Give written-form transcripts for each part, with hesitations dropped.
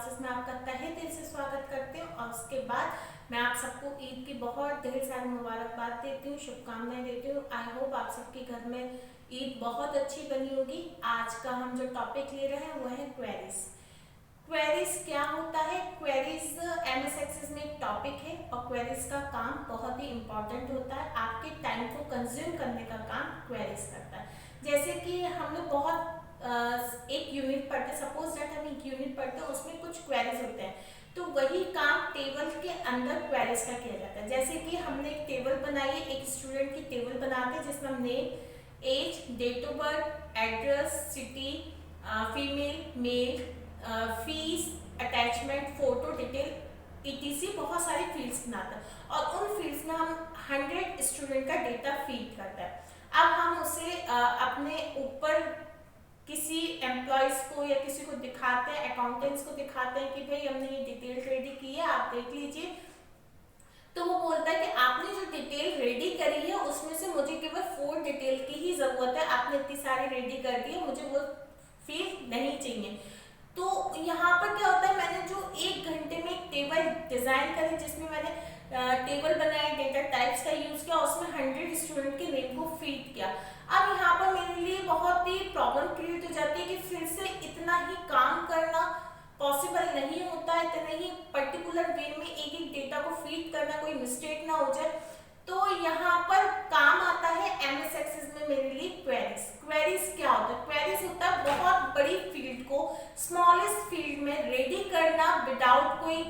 Classes में आपका तहे दिल से स्वागत करती हूँ। और उसके बाद मैं आप सबको ईद की बहुत ढेर सारी मुबारकबाद देती हूँ, शुभकामनाएं देती हूँ। आई होप आप सबके घर में ईद बहुत अच्छी बनी होगी। आज का हम जो टॉपिक ले रहे हैं वो है क्वेरीज। क्वेरीज क्या होता है? क्वेरीज एमएस एक्सेस में एक टॉपिक है और क्वेरीज का काम बहुत ही इंपॉर्टेंट होता है। आपके टाइम को कंज्यूम करने का काम क्वेरीज करता है। जैसे कि हम लोग बहुत एक यूनिट पढ़ते, सपोज दैट हम एक यूनिट पढ़ते हैं, उसमें कुछ क्वेरीज होते हैं, तो वही काम टेबल के अंदर क्वेरीज का किया जाता है। जैसे कि हमने एक टेबल बनाई है, एक स्टूडेंट की टेबल बनाते हैं जिसमें हम name, age, date of birth, address, city, female, male, fees, attachment, photo detail etc बहुत सारे फील्ड्स बनाता है और उन फील्ड्स में हम 100 स्टूडेंट का डेटा फीड करता है। अब हम उसे अपने ऊपर किसी एम्प्लॉयज को या किसी को दिखाते हैं, अकाउंटेंट्स को दिखाते हैं कि भाई हमने ये डिटेल रेडी की है, आप देख लीजिए। तो वो बोलता है कि आपने जो डिटेल रेडी करी है उसमें से मुझे केवल 4 डिटेल की ही जरूरत है, आपने इतनी सारी रेडी कर दी है, मुझे वो फील्ड नहीं चाहिए। तो यहाँ पर क्या होता है, मैंने जो 1 घंटे में एक टेबल डिजाइन करी जिसमें मैंने टेबल बनाया, डेटा टाइप्स का यूज किया, उसमें 100 स्टूडेंट के नेम को फीड किया। अब यहाँ पर मेरे लिए बहुत ही प्रॉब्लम क्रिएट हो जाती है कि फिर से इतना ही काम करना पॉसिबल नहीं होता है, इतने ही पर्टिकुलर वे में एक एक डेटा को फीड करना, कोई मिस्टेक ना हो जाए। तो यहाँ पर काम आता है एमएस एक्सेस में मेरे लिए क्वेरीज। क्वेरीज क्या होता है? क्वेरीज होता है बहुत बड़ी फील्ड को स्मॉलेस्ट फील्ड में रेडी करना विदाउट कोई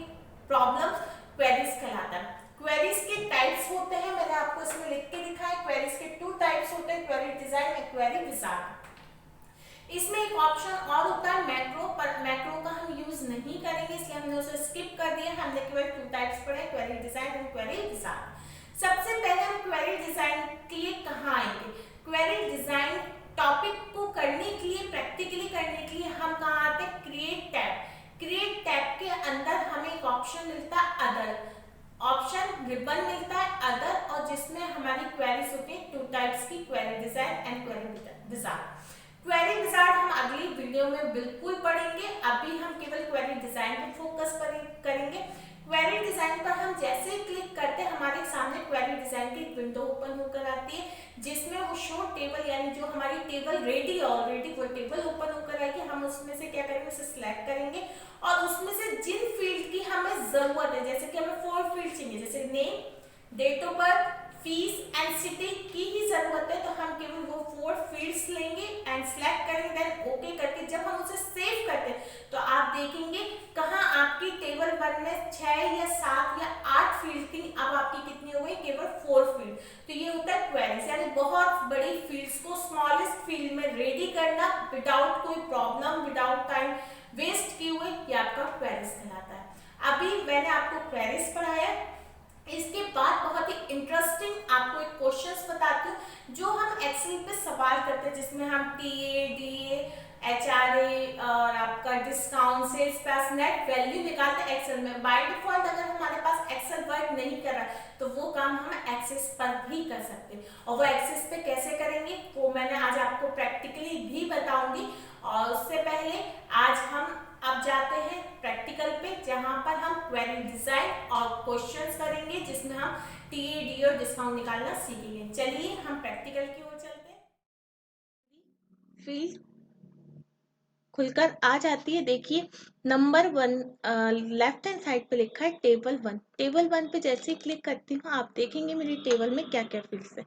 प्रॉब्लम, क्वेरीज कहलाता है। क्वेरीज के टाइप्स होते हैं, मैंने आपको इसमें लिख के दिखा है। क्वेरीज के 2 टाइप्स होते हैं, क्वेरी डिजाइन और क्वेरी विजार्ड। इसमें एक ऑप्शन और होता है मैक्रो, पर मैक्रो का हम यूज नहीं करेंगे इसलिए हमने उसे स्किप कर दिया। हमने केवल 2 टाइप्स पढ़े, क्वेरी डिजाइन और क्वेरी विजार्ड। सबसे पहले हम क्वेरी डिजाइन के लिए कहाँ आएंगे? क्वेरी डिजाइन टॉपिक को करने के लिए, प्रैक्टिकली करने के लिए हम कहाँ आते हैं? Create tab. क्रिएट टैब के अंदर हमें एक ऑप्शन मिलता है अदर, ऑप्शन रिबन मिलता है अदर, और जिसमें हमारी क्वेरीज होती है 2 टाइप्स की, query design and query wizard. Query wizard हम अगली वीडियो में बिल्कुल पढ़ेंगे, अभी हम केवल क्वेरी डिजाइन पर फोकस करेंगे। क्वेरी डिजाइन पर हम जैसे ही क्लिक करते हैं हमारे सामने क्वेरी डिजाइन की विंडो ओपन होकर आती है जिसमें वो शो टेबल, यानी जो हमारी टेबल रेडी है ऑलरेडी, वो टेबल ओपन होकर आएगी। हम उसमें से क्या करेंगे? उसे सिलेक्ट करेंगे और उसमें से जिन फील्ड की हमें जरूरत है, जैसे कि हमें 4 फील्ड चाहिए, जैसे name, date of birth, fees and city की ही जरूरत है, तो हम केवल वो 4 फील्ड्स लेंगे एंड सिलेक्ट करेंगे, देन ओके करके जब हम उसे सेव करते हैं तो आप देखेंगे कहाँ आपकी टेबल 1 में 6 या 7 या 8 फील्ड थी, अब आपकी कितनी हो गई? केवल 4 फील्ड। तो ये होता है क्वेरीज, यानी बहुत बड़ी फील्ड्स को स्मॉलेस्ट फील्ड में रेडी करना विदाउट कोई प्रॉब्लम, विदाउट टाइम वेस्ट किए हुए, ये आपका क्वेरीज कहलाता है। अभी मैंने आपको क्वेरीज पढ़ाया, इसके बाद बहुत ही इंटरेस्टिंग आपको एक क्वेश्चंस बताती हूँ जो हम एक्सेल पे सवाल करते हैं, जिसमें हम टीए, डीए, एचआरए और आपका discount, sales price, net value निकालते हैं एक्सेल में। बाय डिफॉल्ट अगर हमारे पास एक्सेल वर्क नहीं कर रहा तो वो काम हम एक्सेस पर भी कर सकते हैं, और वो एक्सेस पे कैसे करेंगे वो मैंने आज आपको प्रैक्टिकली भी बताऊंगी। और उससे पहले आज हम अब जाते हैं प्रैक्टिकल पे, जहां पर हम क्वेरी डिजाइन और क्वेश्चंस करेंगे जिसमें हम टीएडी और डिस्काउंट निकालना सीखेंगे। चलिए हम प्रैक्टिकल की ओर चलते हैं। फील्ड खुलकर आ जाती है, देखिए नंबर 1 लेफ्ट हैंड साइड पे लिखा है टेबल 1। टेबल 1 पे जैसे ही क्लिक करती हूँ आप देखेंगे मेरी टेबल में क्या क्या फील्ड्स है।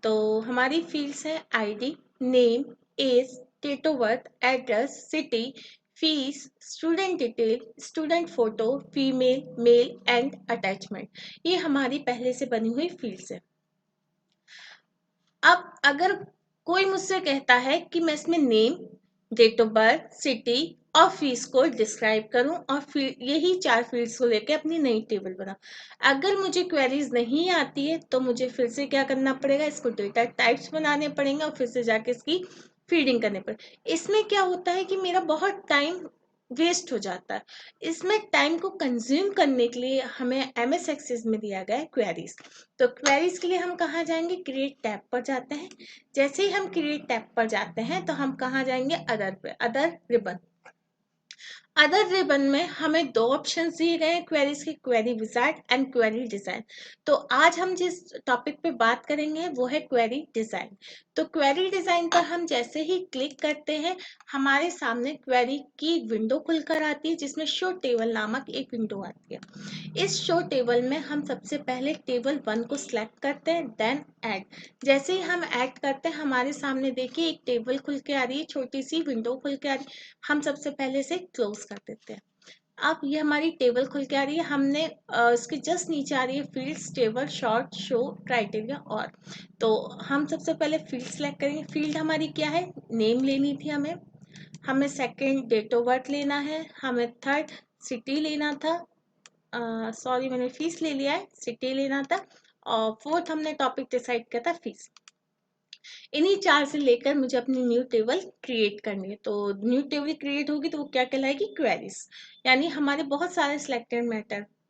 तो हमारी फील्ड्स है ID, name, age, date of birth, address, city, fees, student detail, student photo, female, male and attachment. ये हमारी पहले से बनी हुई फील्ड्स है। अब अगर कोई मुझसे कहता है कि मैं इसमें name, date of birth, city और फीस को डिस्क्राइब करूं और फिर यही 4 फील्ड्स को लेके अपनी नई टेबल बनाऊं, अगर मुझे क्वेरीज नहीं आती है तो मुझे फिर से क्या करना पड़ेगा? इसको डेटा टाइप्स बनाने पड़ेंगे और फिर से जाके इसकी फीडिंग करने पड़े। इसमें क्या होता है कि मेरा बहुत टाइम वेस्ट हो जाता है। इसमें टाइम को कंज्यूम करने के लिए हमें एमएस एक्सेस में दिया गया है क्वेरीज। तो क्वेरीज के लिए हम कहाँ जाएंगे? क्रिएट टैब पर जाते हैं। जैसे ही हम क्रिएट टैब पर जाते हैं तो हम कहाँ जाएंगे? अदर पे, अदर रिबन। अदर रिबन में हमें दो ऑप्शन दिए गए हैं क्वेरीज के, query wizard and query design. तो आज हम जिस टॉपिक पे बात करेंगे वो है क्वेरी डिजाइन। तो क्वेरी डिजाइन पर हम जैसे ही क्लिक करते हैं हमारे सामने क्वेरी की विंडो खुलकर आती है, जिसमें शो टेबल नामक एक विंडो आती है। इस शो टेबल में हम सबसे पहले टेबल 1 को सिलेक्ट करते हैं, देन ऐड। जैसे ही हम ऐड करते हैं हमारे सामने देखिए एक टेबल खुल के आ रही है, छोटी सी विंडो खुल के आ रही है। हम सबसे पहले से क्लोज कर देते हैं। अब ये हमारी टेबल खुल के आ रही है। हमने इसके जस्ट नीचे आ रही है fields table short show criteria और। तो हम सबसे पहले फील्ड सेलेक्ट करेंगे। फील्ड हमारी क्या है, नेम लेनी थी हमें। हमें सेकंड डेट ऑफ बर्थ लेना है। हमें थर्ड सिटी लेना था। सॉरी मैंने फीस ले लिया है, सिटी लेना था। और फोर्थ हमने टॉपिक डिसाइड किया था फीस। इन्हीं चार से लेकर मुझे अपनी न्यू टेबल क्रिएट करनी है। तो न्यू टेबल क्रिएट होगी तो वो क्या कहलाएगी, क्वेरीज। यानी हमारे बहुत सारे सिलेक्टेड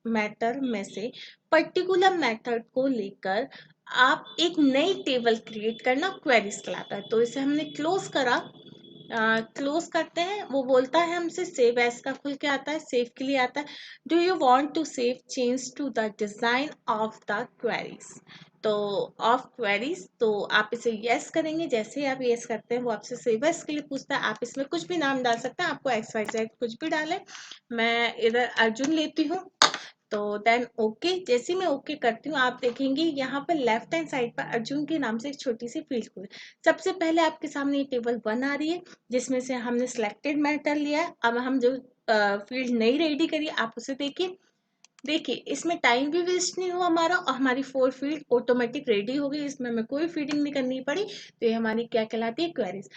मैटर में से पर्टिकुलर मैथड को लेकर आप एक नई टेबल क्रिएट करना क्वेरीज कहलाता है। तो इसे हमने क्लोज करा। क्लोज करते हैं, वो बोलता है हमसे सेव एज का खुल के आता है, सेव के लिए आता है। Do you want to save change to the design of the queries. तो ऑफ क्वेरीज, तो आप इसे यस करेंगे। जैसे ही आप यस करते हैं वो आपसे सेव एज के लिए पूछता है। आप इसमें कुछ भी नाम डाल सकते हैं, आपको एक्स वाई जेड कुछ भी डालें। मैं इधर अर्जुन लेती हूँ। तो देन ओके। जैसे ही मैं ओके करती हूँ आप देखेंगे यहाँ पर लेफ्ट हैंड साइड पर अर्जुन के नाम से एक छोटी सी फील्ड खुली। सबसे पहले आपके सामने ये टेबल 1 आ रही है, जिसमें से हमने सिलेक्टेड मैटर लिया है। अब हम जो फील्ड नई रेडी करिए आप उसे देखिए। देखिए इसमें टाइम भी वेस्ट नहीं हुआ हमारा, और हमारी 4 फील्ड ऑटोमेटिक रेडी हो गई। इसमें हमें कोई फीडिंग नहीं करनी पड़ी। तो ये हमारी क्या कहलाती है, क्वेरीज।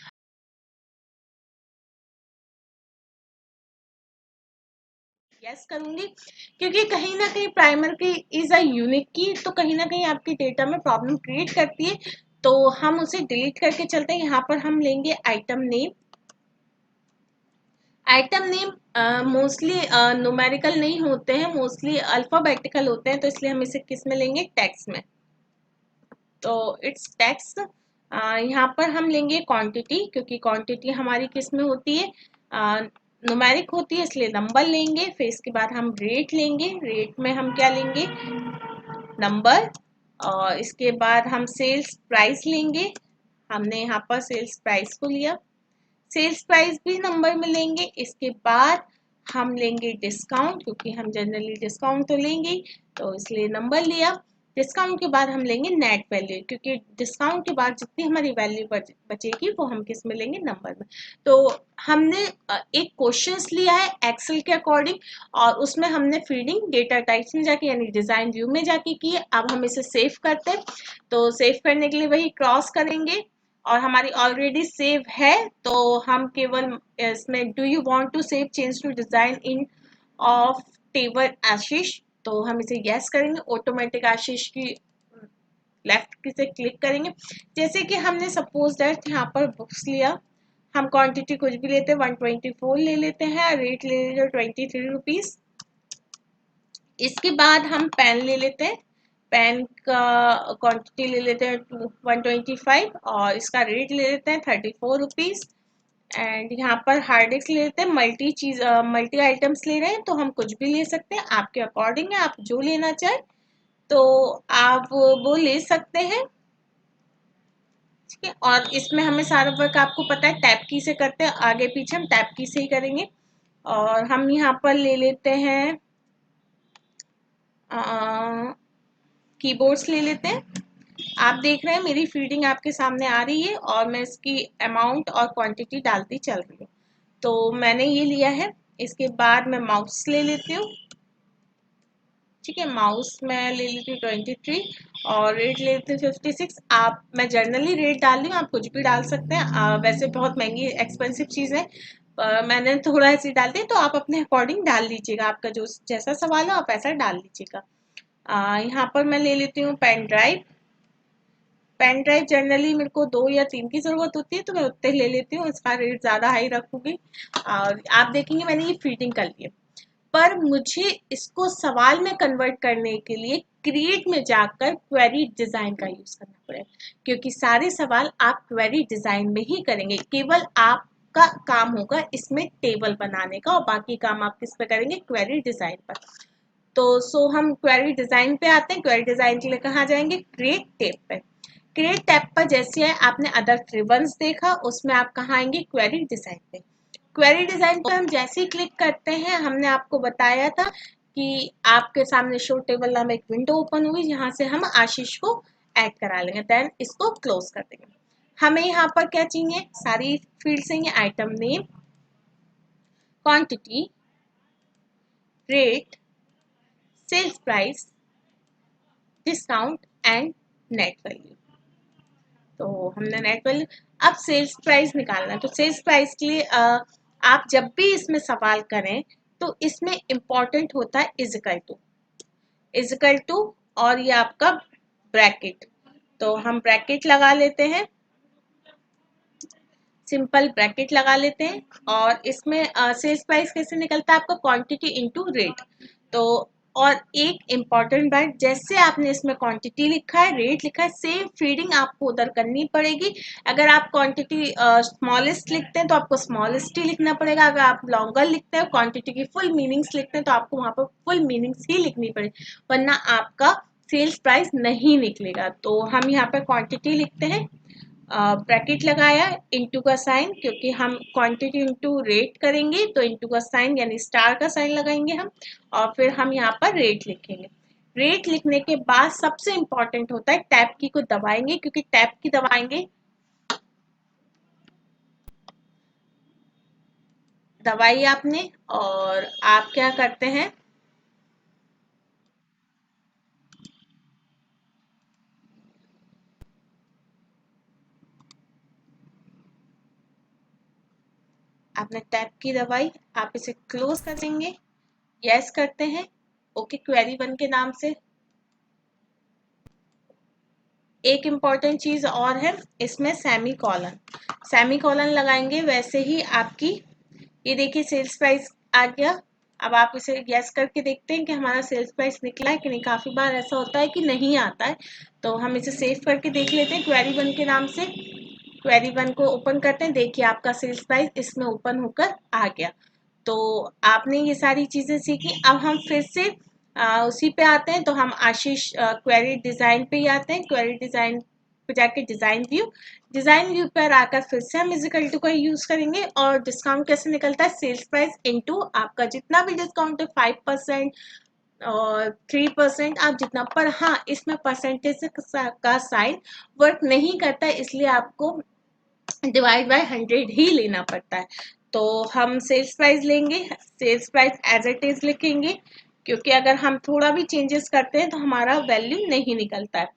यस करूंगी, क्योंकि कहीं ना कहीं प्राइमर की इज अ यूनिक की, तो कहीं ना कहीं आपके डेटा में प्रॉब्लम क्रिएट करती है। तो हम उसे डिलीट करके चलते हैं। यहाँ पर हम लेंगे item name. Item name mostly numerical नहीं होते हैं, मोस्टली अल्फाबेटिकल होते हैं, तो इसलिए हम इसे किस में लेंगे, टेक्स्ट में। तो इट्स टेक्स्ट। यहाँ पर हम लेंगे क्वांटिटी, क्योंकि क्वांटिटी हमारी किस में होती है, न्यूमेरिक होती है, इसलिए नंबर लेंगे। फिर इसके बाद हम रेट लेंगे। रेट में हम क्या लेंगे, नंबर। और इसके बाद हम सेल्स प्राइस लेंगे। हमने यहाँ पर सेल्स प्राइस को लिया। सेल्स प्राइस भी नंबर में लेंगे। इसके बाद हम लेंगे डिस्काउंट, क्योंकि हम जनरली डिस्काउंट तो लेंगे ही, तो इसलिए नंबर लिया। डिस्काउंट के बाद हम लेंगे नेट वैल्यू, क्योंकि डिस्काउंट के बाद जितनी हमारी वैल्यू बचेगी वो हम किस में लेंगे, नंबर में। तो हमने एक क्वेश्चंस लिया है एक्सेल के अकॉर्डिंग, और उसमें हमने फीडिंग डेटा टाइप्स में जाके यानी डिजाइन व्यू में जाके की है। अब हम इसे सेव करते हैं। तो सेव करने के लिए वही क्रॉस करेंगे, और हमारी ऑलरेडी सेव है। तो हम केवल इसमें do you want to save change to design in of table Ashish, तो हम इसे यस करेंगे। ऑटोमेटिक आशीष की लेफ्ट की से क्लिक करेंगे। जैसे कि हमने सपोज दैट यहाँ पर बुक्स लिया, हम क्वांटिटी कुछ भी लेते हैं, 124 ले लेते हैं, रेट ले लेते हैं 23 रुपीज। इसके बाद हम पेन ले लेते हैं। पेन का क्वांटिटी ले लेते हैं 125, और इसका रेट ले लेते हैं 34 रुपीज। एंड यहाँ पर हार्ड डिस्क ले लेते हैं। मल्टी आइटम्स ले रहे हैं तो हम कुछ भी ले सकते हैं, आपके अकॉर्डिंग है, आप जो लेना चाहें तो आप वो ले सकते हैं। ठीक है, और इसमें हमें सारा वर्क आपको पता है टैब की से करते हैं, आगे पीछे हम टैब की से ही करेंगे। और हम यहाँ पर ले लेते हैं कीबोर्ड्स ले लेते हैं। आप देख रहे हैं मेरी फीडिंग आपके सामने आ रही है, और मैं इसकी अमाउंट और क्वांटिटी डालती चल रही हूँ। तो मैंने ये लिया है। इसके बाद मैं माउस ले लेती हूँ। ठीक है, माउस मैं ले लेती हूँ 23, और रेट ले लेती हूँ 56। आप, मैं जनरली रेट डाल रही हूँ, आप कुछ भी डाल सकते हैं। वैसे बहुत महंगी एक्सपेंसिव चीज़ है, मैंने थोड़ा ऐसे डाल दिया, तो आप अपने अकॉर्डिंग डाल लीजिएगा। आपका जो जैसा सवाल हो आप ऐसा डाल लीजिएगा। यहाँ पर मैं ले लेती हूँ pen drive. Pen drive generally मेरे को 2 या 3 की ज़रूरत होती है, तो मैं उतने ले लेती हूँ, इसका रेट ज़्यादा हाई रखूँगी। और आप देखेंगे मैंने ये फीडिंग कर ली है। पर मुझे इसको सवाल में कन्वर्ट करने के लिए क्रिएट में जाकर क्वेरी डिज़ाइन का यूज़ करना पड़ेगा, क्योंकि सारे सवाल आप क्वेरी डिज़ाइन में ही करेंगे। केवल आप आपका काम होगा इसमें टेबल बनाने का और बाकी काम आप किस पे करेंगे, क्वेरी डिजाइन पर। तो हम क्वेरी डिजाइन पे आते हैं। क्वेरी डिजाइन के लिए कहाँ जाएंगे, क्रिएट टैब पे। क्रिएट टैब पर जैसे है आपने अदर रिबन्स देखा, उसमें आप कहाँ आएंगे, क्वेरी डिजाइन पे। क्वेरी डिजाइन पे हम जैसे ही क्लिक करते हैं, हमने आपको बताया था कि आपके सामने शो टेबल नाम एक विंडो ओपन हुई, जहां से हम आशीष को ऐड करा लेंगे, देन इसको क्लोज कर देंगे। हमें यहाँ पर क्या चाहिए, सारी फील्ड चाहिए, item name, quantity, rate, sales price, discount and net value. तो हमने नेट वैल्यू, अब सेल्स प्राइस निकालना है। तो सेल्स प्राइस के लिए आप जब भी इसमें सवाल करें तो इसमें इंपॉर्टेंट होता है इजिकल टू और ये आपका ब्रैकेट। तो हम ब्रैकेट लगा लेते हैं, सिंपल ब्रैकेट लगा लेते हैं। और इसमें सेल्स प्राइस कैसे निकलता है आपका, क्वांटिटी इनटू रेट। तो और एक इम्पॉर्टेंट बात, जैसे आपने इसमें क्वांटिटी लिखा है, रेट लिखा है, सेम फीडिंग आपको उधर करनी पड़ेगी। अगर आप क्वांटिटी स्मॉलेस्ट लिखते हैं तो आपको स्मॉलेस्ट ही लिखना पड़ेगा। अगर आप लॉन्गर लिखते हैं, क्वांटिटी की फुल मीनिंग्स लिखते हैं, तो आपको वहां पर फुल मीनिंग्स ही लिखनी पड़ेगी, वरना आपका सेल्स प्राइस नहीं निकलेगा। तो हम यहाँ पर क्वांटिटी लिखते हैं, ब्रैकेट लगाया, इनटू का साइन, क्योंकि हम क्वांटिटी इनटू रेट करेंगे तो इनटू का साइन यानी स्टार का साइन लगाएंगे हम, और फिर हम यहाँ पर रेट लिखेंगे। रेट लिखने के बाद सबसे इंपॉर्टेंट होता है टैब की को दबाएंगे, क्योंकि टैब की दबाएंगे, दबाई आपने, और आप क्या करते हैं, आपने टैब की दबाई, आप इसे क्लोज कर देंगे, यस करते हैं, ओके क्वेरी वन के नाम से। एक इम्पॉर्टेंट चीज और है, इसमें सेमी कॉलन लगाएंगे, वैसे ही आपकी ये देखिए सेल्स प्राइस आ गया। अब आप इसे गैस करके देखते हैं कि हमारा सेल्स प्राइस निकला है कि नहीं। काफी बार ऐसा होता है कि नहीं आता है, तो हम इसे सेव करके देख लेते हैं क्वेरी वन के नाम से। क्वेरी वन को ओपन करते हैं, देखिए आपका सेल्स प्राइस इसमें ओपन होकर आ गया। तो आपने ये सारी चीजें सीखी। अब हम फिर से उसी पे आते हैं, तो हम आशीष क्वेरी डिजाइन पे ही आते हैं। क्वेरी डिजाइन पे जाके डिजाइन व्यू पर आकर फिर से हम इजिकल टू का यूज करेंगे। और डिस्काउंट कैसे निकलता है, सेल्स प्राइस इनटू आपका जितना भी डिस्काउंट है, 5% और 3%, आप जितना, पर हाँ इसमें परसेंटेज का साइन वर्क नहीं करता है, इसलिए आपको डिवाइड बाय 100 ही लेना पड़ता है। तो हम सेल्स प्राइस लेंगे, sales price as it is लिखेंगे, क्योंकि अगर हम थोड़ा भी चेंजेस करते हैं तो हमारा वैल्यू नहीं निकलता है।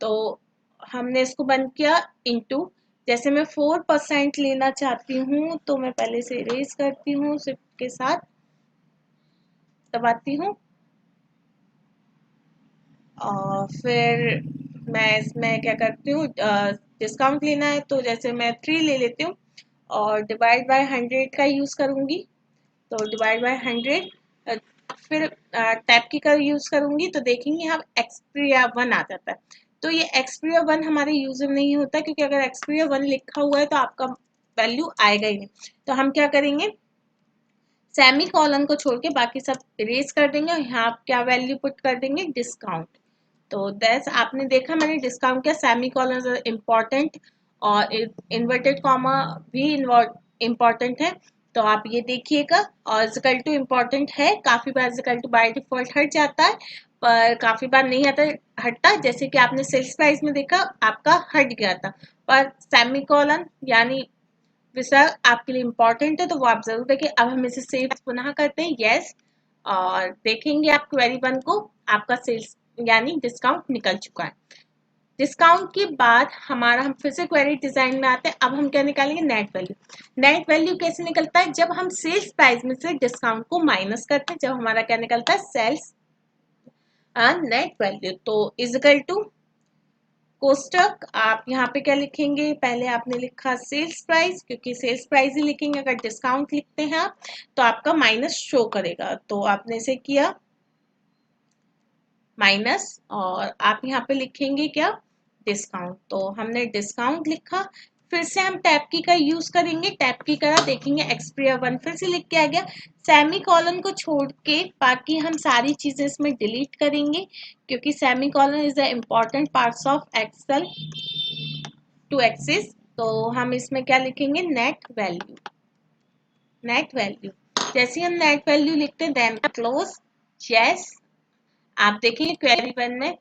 तो हमने इसको बंद किया, इनटू, जैसे मैं 4% लेना चाहती हूँ तो मैं पहले से इरेज करती हूँ, शिफ्ट के साथ दबाती हूँ, और फिर मैं इसमें क्या करती हूँ, डिस्काउंट लेना है तो जैसे मैं 3 ले लेती हूँ, और डिवाइड बाय 100 का यूज करूंगी। तो डिवाइड बाय 100, फिर टैब की का यूज करूंगी, तो देखेंगे हम एक्सपीरिया 1 आ जाता है। तो ये एक्सपीरिया 1 हमारे यूजर नहीं होता, क्योंकि अगर एक्सपीरिया 1 लिखा हुआ है तो आपका वैल्यू आएगा ही नहीं। तो हम क्या करेंगे, सेमी कॉलन को छोड़ के बाकी सब इरेज कर देंगे, और यहाँ आप क्या वैल्यू पुट कर देंगे, डिस्काउंट। तो दैट्स, आपने देखा मैंने डिस्काउंट किया, सेमी कॉलन इम्पॉर्टेंट, और इन्वर्टेड कॉमा भी इम्पॉर्टेंट है। तो आप ये देखिएगा, और इक्वल टू इम्पॉर्टेंट है, काफी बार इक्वल टू बाय डिफॉल्ट हट जाता है, पर काफी बार नहीं आता, हटता, जैसे कि आपने सेल्स प्राइस में देखा आपका हट गया था। पर सेमी कॉलन यानी विसर्ग आपके लिए इम्पोर्टेंट है, तो वो आप जरूर देखिए। अब हम इसे सेव पुनः करते हैं, यस, और देखेंगे आप क्वेरी वन को, आपका सेल्स यानी डिस्काउंट निकल चुका है। डिस्काउंट के बाद हमारा, हम फिर से क्वेरी डिजाइन में आते हैं। अब हम क्या निकालेंगे, नेट वैल्यू। नेट वैल्यू कैसे निकलता है, जब हम सेल्स प्राइस में से डिस्काउंट को माइनस करते हैं, जब हमारा क्या निकलता है, सेल्स नेट वैल्यू। तो इजिकल टू कोष्टक, आप यहाँ पे क्या लिखेंगे, पहले आपने लिखा सेल्स प्राइस, क्योंकि सेल्स प्राइस ही लिखेंगे, अगर डिस्काउंट लिखते हैं आप तो आपका माइनस शो करेगा। तो आपने इसे किया माइनस, और आप यहाँ पे लिखेंगे क्या, डिस्काउंट। तो हमने डिस्काउंट लिखा, फिर से हम टैब की का यूज करेंगे, टैब की का देखेंगे एक्सप्रिया 1 फिर से लिख के आ गया। सेमी कॉलन को छोड़ के बाकी हम सारी चीजें इसमें डिलीट करेंगे, क्योंकि semicolon is the important parts of Excel to access. तो हम इसमें क्या लिखेंगे, नेट वैल्यू। नेट वैल्यू जैसे हम नेट वैल्यू लिखते हैं देन क्लोज यस। आप देखेंगे क्वेरी 1 में,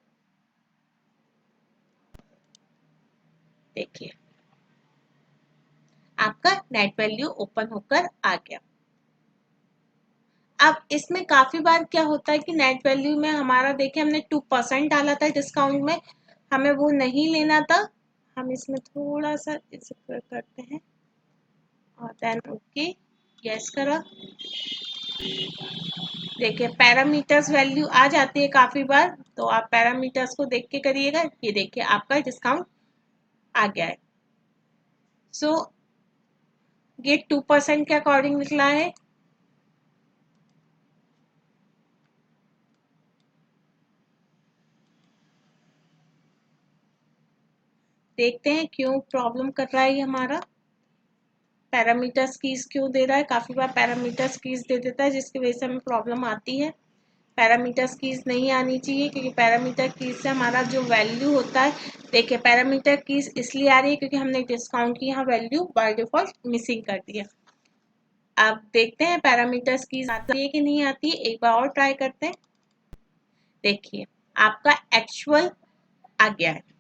देखिए आपका नेट वैल्यू ओपन होकर आ गया। अब इसमें काफी बार क्या होता है कि नेट वैल्यू में हमारा देखिए हमने 2% डाला था डिस्काउंट में, हमें वो नहीं लेना था। हम इसमें थोड़ा सा इसे करते हैं और देन ओके यस करा। देखिए पैरामीटर्स वैल्यू आ जाती है काफी बार, तो आप पैरामीटर्स को देख के करिएगा। ये देखिए आपका डिस्काउंट आ गया है। सो ये 2% के अकॉर्डिंग निकला है। देखते हैं क्यों प्रॉब्लम कर रहा है ये हमारा। पैरामीटर्स कीज क्यों दे रहा है, काफी बार पैरामीटर्स कीज दे देता है जिसकी वजह से हमें प्रॉब्लम आती है। पैरामीटर्स कीज नहीं आनी चाहिए, क्योंकि पैरामीटर कीज से हमारा जो वैल्यू होता है, देखिए पैरामीटर कीज इसलिए आ रही है क्योंकि हमने डिस्काउंट की यहाँ वैल्यू बाय डिफॉल्ट मिसिंग कर दी है। अब देखते हैं पैरामीटर्स कीज आती है कि नहीं आती है, एक बार और ट्राई करते हैं। देखिए आपका एक्चुअल आ गया है।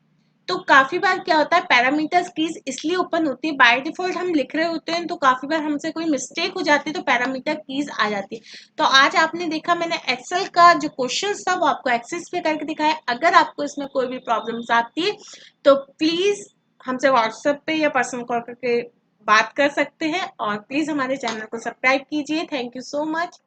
तो काफी बार क्या होता है पैरामीटर्स कीज इसलिए ओपन होती है, बाय डिफॉल्ट हम लिख रहे होते हैं तो काफी बार हमसे कोई मिस्टेक हो जाती है तो पैरामीटर कीज आ जाती है। तो आज आपने देखा मैंने एक्सेल का जो क्वेश्चन था वो आपको एक्सेस पे करके दिखाया। अगर आपको इसमें कोई भी प्रॉब्लम्स आती है तो प्लीज हमसे व्हाट्सएप पे या पर्सनल कॉल करके बात कर सकते हैं, और प्लीज हमारे चैनल को सब्सक्राइब कीजिए। Thank you so much.